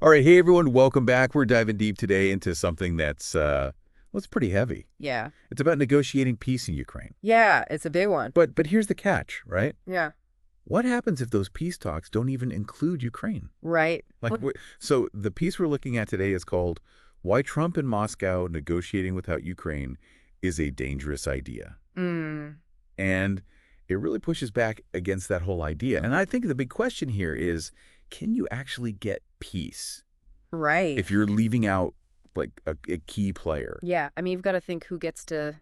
All right, hey everyone, welcome back. We're diving deep today into something that's well, it's pretty heavy. Yeah. It's about negotiating peace in Ukraine. Yeah, it's a big one. But here's the catch, right? Yeah. What happens if those peace talks don't even include Ukraine? Right. Like, so the piece we're looking at today is called "Why Trump and Moscow Negotiating Without Ukraine is a Dangerous Idea," Mm, and it really pushes back against that whole idea. And I think the big question here is, can you actually get peace right. if you're leaving out like a key player? Yeah. I mean, you've got to think who gets to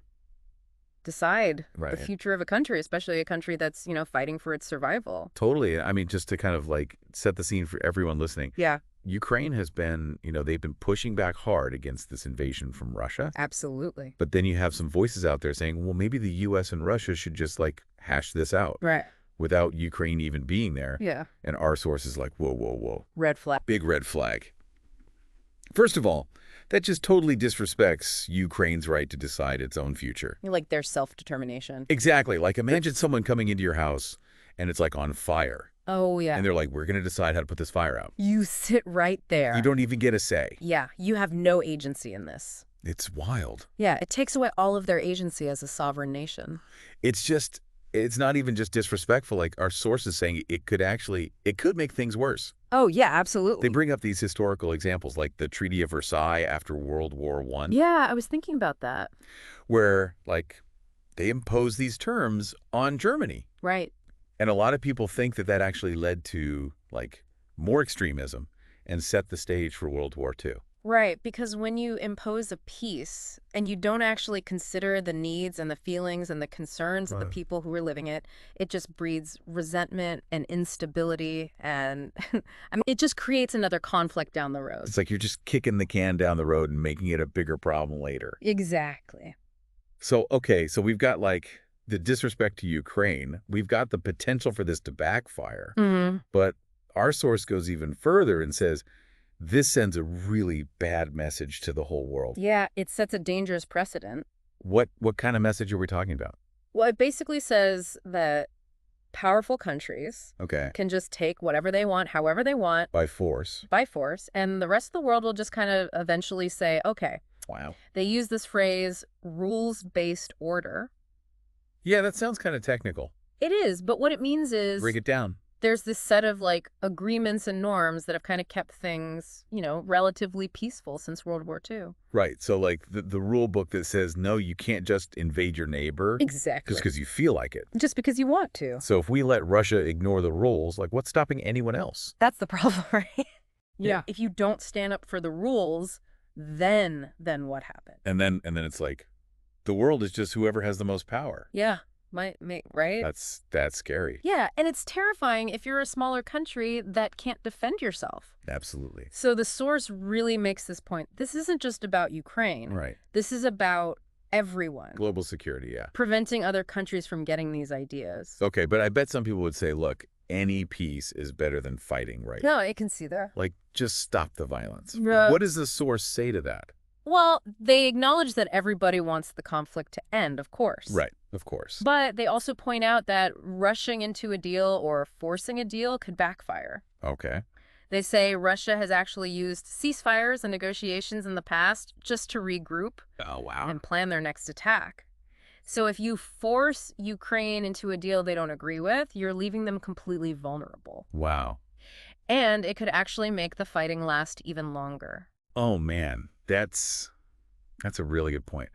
decide the Right. future of a country, especially a country that's, fighting for its survival. Totally. I mean, just to kind of like set the scene for everyone listening, Yeah, Ukraine has been, they've been pushing back hard against this invasion from Russia. absolutely. But then you have some voices out there saying, well, maybe the U.S. and Russia should just like hash this out Right. without Ukraine even being there. Yeah. And our source is like, whoa, whoa, whoa. Red flag. Big red flag. First of all, that just totally disrespects Ukraine's right to decide its own future. Like their self-determination. Exactly. Like imagine someone coming into your house and it's like on fire. Oh, yeah. And they're like, we're going to decide how to put this fire out. You sit right there. You don't even get a say. Yeah, you have no agency in this. It's wild. Yeah, it takes away all of their agency as a sovereign nation. It's not even just disrespectful. Like our source is saying it could make things worse. Oh, yeah, They absolutely. bring up these historical examples like the Treaty of Versailles after World War I, Yeah, I was thinking about that. where like they imposed these terms on Germany. Right. And a lot of people think that that actually led to like more extremism and set the stage for World War II. Right, because when you impose a peace and you don't actually consider the needs and the feelings and the concerns of the Right. people who are living it, it just breeds resentment and instability and I mean it just creates another conflict down the road. It's like you're just kicking the can down the road and making it a bigger problem later. Exactly. So, okay, so we've got like the disrespect to Ukraine. We've got the potential for this to backfire. Hmm. But our source goes even further and says this sends a really bad message to the whole world. Yeah, it sets a dangerous precedent. What kind of message are we talking about? Well, it basically says that powerful countries Okay. can just take whatever they want, however they want, By force. by force, and the rest of the world will just kind of eventually say, okay. Wow. They use this phrase, rules-based order. Yeah, that sounds kind of technical. It is, but what it means is Break it down. there's this set of like agreements and norms that have kind of kept things, relatively peaceful since World War II. Right. So like the rule book that says, no, you can't just invade your neighbor Exactly. just because you feel like it. Just because you want to. So if we let Russia ignore the rules, like what's stopping anyone else? That's the problem, right? Yeah. If you don't stand up for the rules, then what happened? And then it's like the world is just whoever has the most power. Yeah, might make, right? That's scary. Yeah, and it's terrifying if you're a smaller country that can't defend yourself. Absolutely. So the source really makes this point. This isn't just about Ukraine. Right. This is about everyone. Global security, yeah. Preventing other countries from getting these ideas. Okay, but I bet some people would say, look, any peace is better than fighting, right? No, I can see that. Like, just stop the violence. Yeah. What does the source say to that? Well, they acknowledge that everybody wants the conflict to end, of course. Right, of course. But they also point out that rushing into a deal or forcing a deal could backfire. Okay. They say Russia has actually used ceasefires and negotiations in the past just to regroup Oh, wow. and plan their next attack. So if you force Ukraine into a deal they don't agree with, you're leaving them completely vulnerable. Wow. And it could actually make the fighting last even longer. Oh, man. That's a really good point.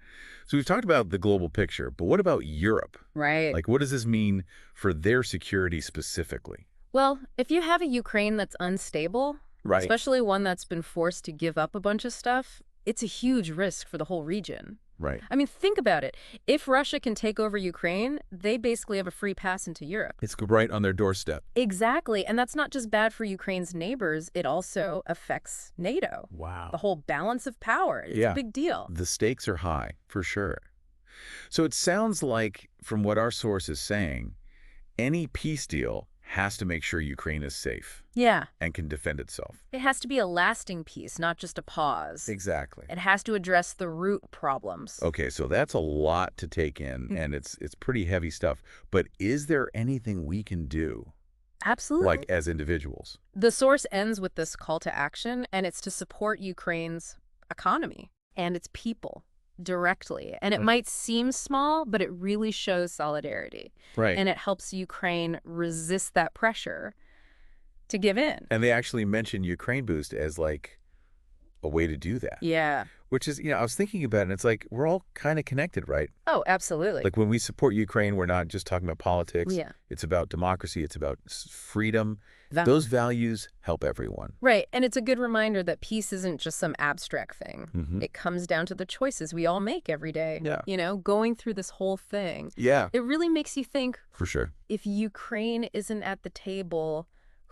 So we've talked about the global picture, but what about Europe? Right. Like, what does this mean for their security specifically? Well, if you have a Ukraine that's unstable, Right. especially one that's been forced to give up a bunch of stuff, it's a huge risk for the whole region. Right. I mean, think about it. If Russia can take over Ukraine, they basically have a free pass into Europe. It's right on their doorstep. Exactly. And that's not just bad for Ukraine's neighbors. It also affects NATO. Wow. The whole balance of power. It's Yeah. a big deal. The stakes are high, for sure. So it sounds like, from what our source is saying, any peace deal has to make sure Ukraine is safe Yeah. and can defend itself. It has to be a lasting peace, not just a pause. Exactly. It has to address the root problems. Okay, so that's a lot to take in, and it's pretty heavy stuff. But is there anything we can do like Absolutely. as individuals. The source ends with this call to action, and it's to support Ukraine's economy and its people directly. And it Right. might seem small, but it really shows solidarity. Right. And it helps Ukraine resist that pressure to give in. And they actually mention Ukraine Boost as like a way to do that, Yeah. which is, I was thinking about it, and it's like we're all kind of connected, right? Oh, absolutely. Like when we support Ukraine, we're not just talking about politics. Yeah. It's about democracy. It's about freedom. That Those values help everyone. Right. And it's a good reminder that peace isn't just some abstract thing. Hmm. It comes down to the choices we all make every day. Yeah. Going through this whole thing. Yeah, It really makes you think, for sure. if Ukraine isn't at the table,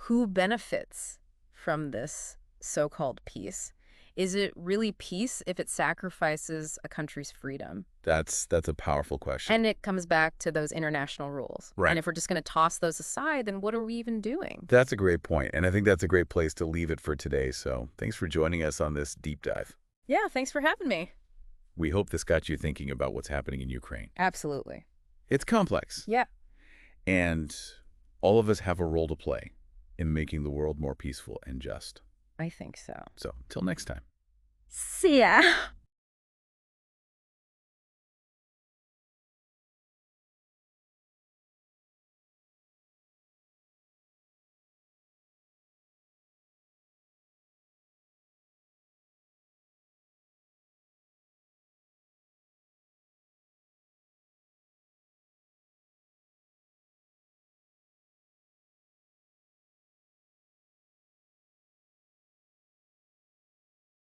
who benefits from this so-called peace? Is it really peace if it sacrifices a country's freedom? That's a powerful question. And it comes back to those international rules. Right. And if we're just going to toss those aside, then what are we even doing? That's a great point, and I think that's a great place to leave it for today. So thanks for joining us on this deep dive. Yeah, thanks for having me. We hope this got you thinking about what's happening in Ukraine. Absolutely. It's complex, Yeah. and all of us have a role to play in making the world more peaceful and just. I think so. So, till next time. See ya.